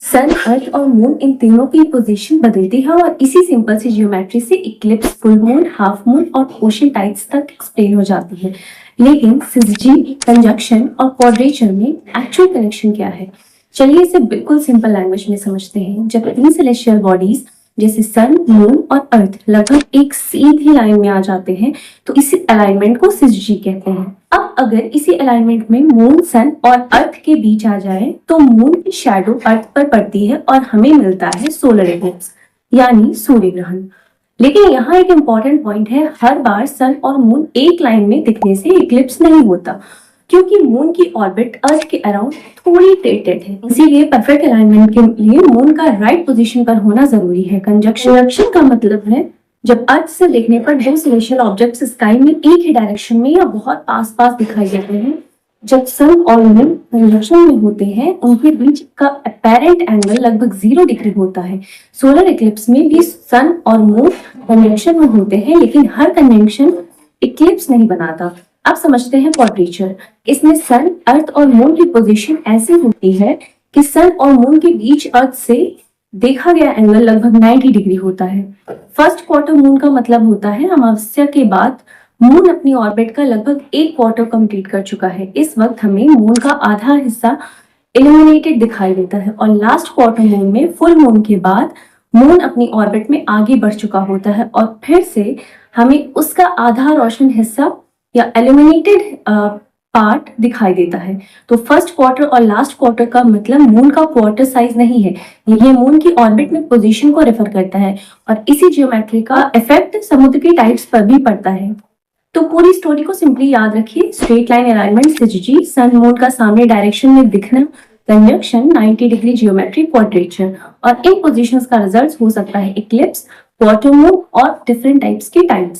सन, अर्थ और moon in तीनों की पोजीशन बदलती है और इसी सिंपल सी ज्योमेट्री से Eclipse, full moon, half moon और ओशन टाइड्स तक एक्सप्लेन हो जाती है। लेकिन सिजजी, कंजक्शन और क्वाड्रेचर में एक्चुअल कनेक्शन क्या है? चलिए इसे बिल्कुल सिंपल लैंग्वेज में समझते हैं। जब तीन सेलेस्टियल बॉडीज जैसे सन, मून और अर्थ लगभग एक सीधी लाइन में आ जाते हैं तो इसी अलाइनमेंट को सिजजी कहते हैं। अब अगर इसी अलाइनमेंट में मून, सन और अर्थ के बीच आ जाए तो मून की शैडो अर्थ पर पड़ती है और हमें मिलता है सोलर इक्लिप्स यानी सूर्य ग्रहण। लेकिन यहाँ एक इम्पॉर्टेंट पॉइंट है, हर बार सन और मून एक लाइन में दिखने से इक्लिप्स नहीं होता, क्योंकि मून की ऑर्बिट अर्थ के अराउंड थोड़ी टिल्टेड है। इसीलिए परफेक्ट अलाइनमेंट के लिए मून का राइट पोजीशन पर होना जरूरी है। कंजक्शन का मतलब है जब अर्थ से देखने पर दो सेलेस्टियल ऑब्जेक्ट्स स्काई में एक ही डायरेक्शन में या बहुत आस पास दिखाई देते हैं। जब सन और मून कंजक्शन में होते हैं उनके बीच का अपेरेंट एंगल लगभग 0 डिग्री होता है। सोलर इक्लिप्स में भी सन और मून कंजक्शन में होते हैं, लेकिन हर कंजक्शन इक्लिप्स नहीं बनाता। अब समझते हैं क्वाड्रेचर। इसमें सन, अर्थ और मून की पोजीशन ऐसी होती है कि सन और मून के बीच अर्थ से देखा गया एंगल लगभग 90 डिग्री होता है। फर्स्ट क्वार्टर मून का मतलब होता है अमावस्या के बाद मून अपनी ऑर्बिट का लगभग एक क्वार्टर कंप्लीट कर चुका है। इस वक्त हमें मून का आधा हिस्सा इल्यूमिनेटेड दिखाई देता है और लास्ट क्वार्टर मून में फुल मून के बाद मून अपनी ऑर्बिट में आगे बढ़ चुका होता है और फिर से हमें उसका आधा रोशन हिस्सा या इल्यूमिनेटेड पार्ट दिखाई देता है। तो फर्स्ट क्वार्टर और लास्ट क्वार्टर का मतलब मून का क्वार्टर साइज नहीं है, ये मून की ऑर्बिट में पोजीशन को रेफर करता है और इसी ज्योमेट्री का इफेक्ट समुद्र की टाइड्स पर भी पड़ता है। तो पूरी स्टोरी को सिंपली याद रखिए, स्ट्रेट लाइन अलाइनमेंट सिजजी, सन मून का सामने डायरेक्शन में दिखना, कंजक्शन, 90 डिग्री ज्योमेट्री, क्वाड्रेचर और इन पोजीशंस का रिजल्ट हो सकता है इक्लिप्स, क्वार्टर मून और डिफरेंट टाइप्स की टाइड्स।